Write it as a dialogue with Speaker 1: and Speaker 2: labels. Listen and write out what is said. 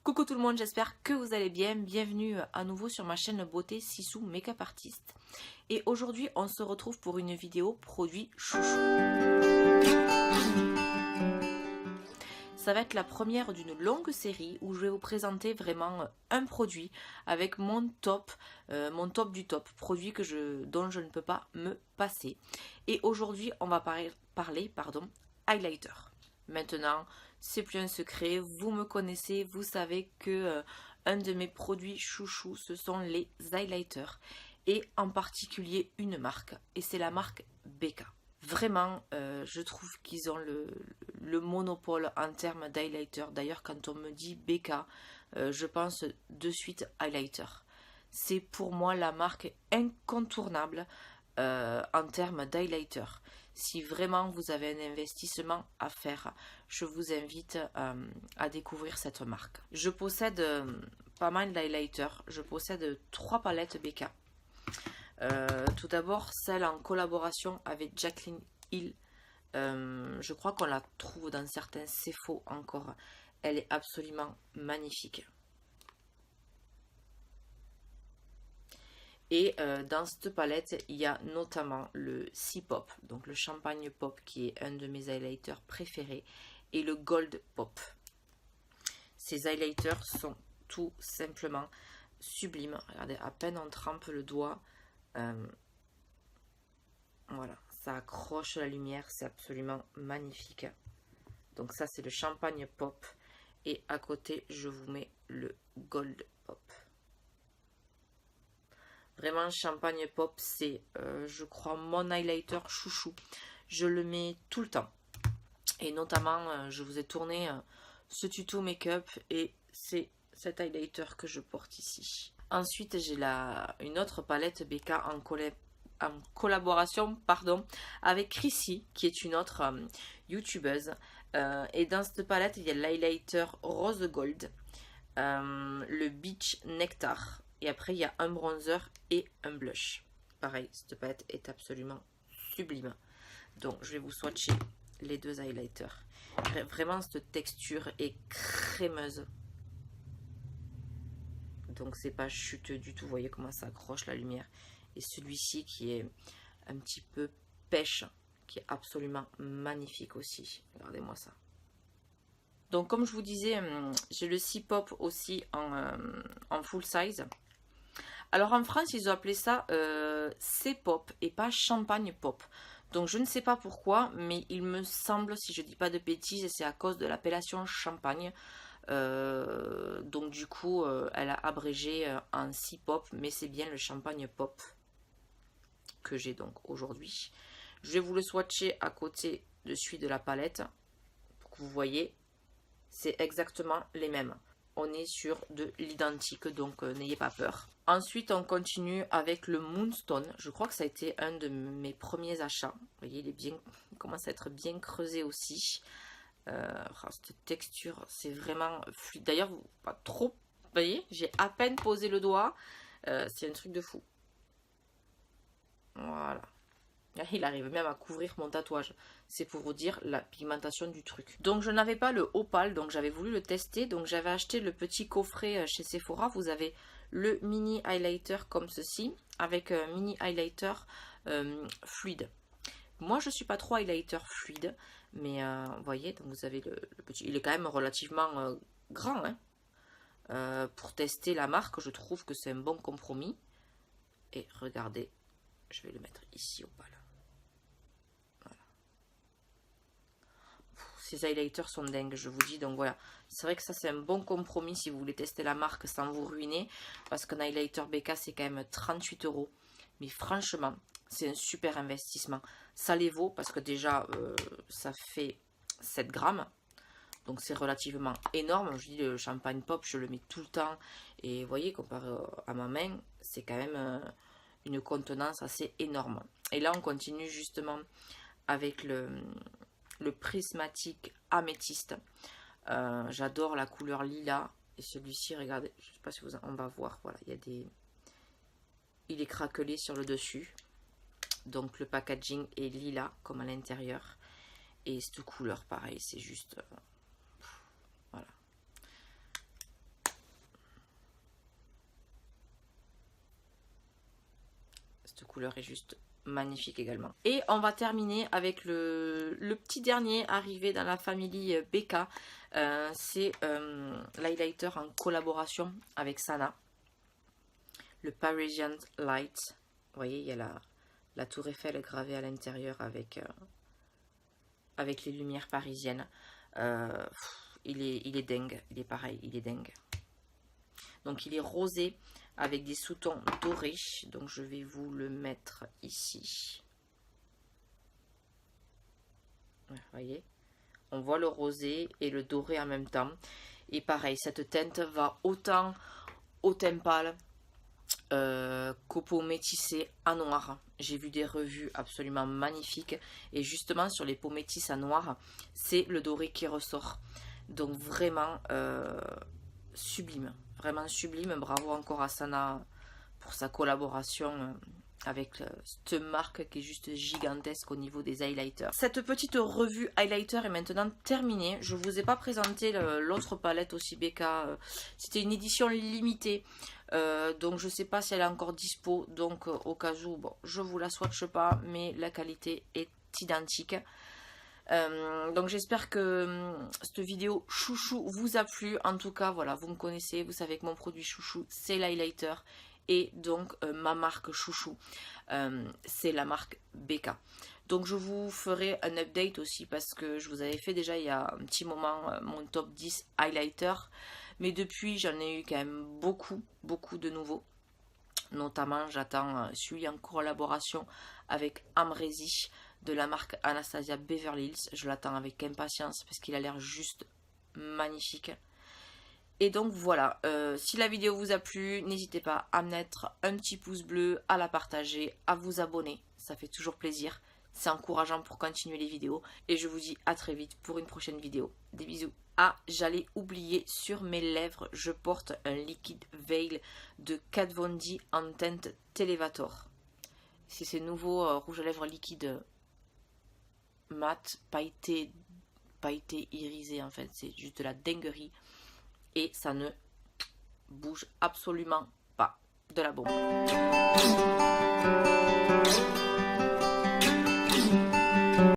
Speaker 1: Coucou tout le monde, j'espère que vous allez bien. Bienvenue à nouveau sur ma chaîne beauté Sissou Makeup Artist. Et aujourd'hui, on se retrouve pour une vidéo produit chouchou. Ça va être la première d'une longue série où je vais vous présenter vraiment un produit avec mon top du top, produit dont je ne peux pas me passer. Et aujourd'hui, on va parler highlighter. Maintenant, c'est plus un secret, vous me connaissez, vous savez que un de mes produits chouchous, ce sont les highlighters. Et en particulier une marque, et c'est la marque Becca. Vraiment, je trouve qu'ils ont le monopole en termes d'highlighter. D'ailleurs, quand on me dit Becca, je pense de suite highlighter. C'est pour moi la marque incontournable en termes d'highlighter. Si vraiment vous avez un investissement à faire, je vous invite à découvrir cette marque. Je possède pas mal d'highlighters. Je possède 3 palettes Becca. Tout d'abord, celle en collaboration avec Jaclyn Hill. Je crois qu'on la trouve dans certains CFO encore. Elle est absolument magnifique. Et dans cette palette, il y a notamment le Sea Pop, donc le champagne pop qui est un de mes highlighters préférés, et le Gold Pop. Ces highlighters sont tout simplement sublimes. Regardez, à peine on trempe le doigt. Voilà, ça accroche la lumière, c'est absolument magnifique. Donc ça, c'est le champagne pop. Et à côté, je vous mets le Gold Pop. Vraiment, champagne pop, c'est, je crois, mon highlighter chouchou. Je le mets tout le temps. Et notamment, je vous ai tourné ce tuto make-up et c'est cet highlighter que je porte ici. Ensuite, j'ai une autre palette Becca en collaboration avec Chrissy, qui est une autre youtubeuse. Et dans cette palette, il y a l'highlighter rose gold, le Beach Nectar. Et après, il y a un bronzer et un blush. Pareil, cette palette est absolument sublime. Donc, je vais vous swatcher les deux highlighters. Vraiment, cette texture est crémeuse. Donc, c'est pas chuteux du tout. Vous voyez comment ça accroche la lumière. Et celui-ci qui est un petit peu pêche, qui est absolument magnifique aussi. Regardez-moi ça. Donc, comme je vous disais, j'ai le Sea Pop aussi en full size. Alors en France, ils ont appelé ça C-Pop et pas Champagne Pop. Donc je ne sais pas pourquoi, mais il me semble, si je ne dis pas de bêtises, c'est à cause de l'appellation Champagne. Donc du coup, elle a abrégé en C-Pop, mais c'est bien le Champagne Pop que j'ai donc aujourd'hui. Je vais vous le swatcher à côté de celui de la palette, pour que vous voyez, c'est exactement les mêmes. On est sur de l'identique, donc n'ayez pas peur. Ensuite, on continue avec le Moonstone. Je crois que ça a été un de mes premiers achats. Vous voyez, il commence à être bien creusé aussi. Cette texture, c'est vraiment fluide. D'ailleurs, pas trop. Vous voyez, j'ai à peine posé le doigt. C'est un truc de fou. Voilà. Il arrive même à couvrir mon tatouage. C'est pour vous dire la pigmentation du truc. Donc je n'avais pas le Opal, donc j'avais voulu le tester. Donc j'avais acheté le petit coffret chez Sephora. Vous avez le mini highlighter comme ceci, avec un mini highlighter fluide. Moi je suis pas trop highlighter fluide, mais vous voyez, donc vous avez le petit. Il est quand même relativement grand. Hein. Pour tester la marque, je trouve que c'est un bon compromis. Et regardez, je vais le mettre ici Opal. Ces highlighters sont dingues, je vous dis. Donc voilà, c'est vrai que ça c'est un bon compromis si vous voulez tester la marque sans vous ruiner. Parce qu'un highlighter Becca c'est quand même 38 €. Mais franchement, c'est un super investissement. Ça les vaut parce que déjà ça fait 7 grammes. Donc c'est relativement énorme. Je dis le champagne pop, je le mets tout le temps. Et vous voyez, comparé à ma main, c'est quand même une contenance assez énorme. Et là on continue justement avec le prismatique améthyste. J'adore la couleur lilas. Et celui-ci, regardez, je ne sais pas si on va voir. Voilà, il est craquelé sur le dessus. Donc le packaging est lilas comme à l'intérieur. Et cette couleur, pareil, c'est juste... voilà. Cette couleur est juste magnifique également. Et on va terminer avec le petit dernier arrivé dans la famille Becca. C'est l'highlighter en collaboration avec Sana. Le Parisian Light. Vous voyez, il y a la tour Eiffel gravée à l'intérieur avec les lumières parisiennes. Il est dingue. Il est pareil, il est dingue. Donc il est rosé avec des sous-tons dorés. Donc je vais vous le mettre ici. Vous voyez, on voit le rosé et le doré en même temps. Et pareil, cette teinte va autant au teint pâle qu'aux peaux métissées en noir. J'ai vu des revues absolument magnifiques. Et justement, sur les peaux métisses en noir, c'est le doré qui ressort. Donc vraiment sublime. Vraiment sublime. Bravo encore à Sana pour sa collaboration avec cette marque qui est juste gigantesque au niveau des highlighters. Cette petite revue highlighter est maintenant terminée. Je ne vous ai pas présenté l'autre palette aussi Becca. C'était une édition limitée. Donc je ne sais pas si elle est encore dispo. Donc au cas où, bon, je ne vous la swatche pas. Mais la qualité est identique. Donc j'espère que cette vidéo chouchou vous a plu. En tout cas, voilà, vous me connaissez. Vous savez que mon produit chouchou, c'est l'highlighter. Et donc ma marque chouchou, c'est la marque Becca. Donc je vous ferai un update aussi parce que je vous avais fait déjà il y a un petit moment mon top 10 highlighter. Mais depuis j'en ai eu quand même beaucoup de nouveaux. Notamment j'attends celui en collaboration avec Amrézy de la marque Anastasia Beverly Hills. Je l'attends avec impatience parce qu'il a l'air juste magnifique. Et donc voilà, si la vidéo vous a plu, n'hésitez pas à mettre un petit pouce bleu, à la partager, à vous abonner. Ça fait toujours plaisir, c'est encourageant pour continuer les vidéos. Et je vous dis à très vite pour une prochaine vidéo. Des bisous. Ah, j'allais oublier, sur mes lèvres, je porte un liquide veil de Kat Von D en teinte Televator. C'est ces nouveaux rouge à lèvres liquide mat, pailleté irisé en fait. C'est juste de la dinguerie. Et ça ne bouge absolument pas. De la bombe.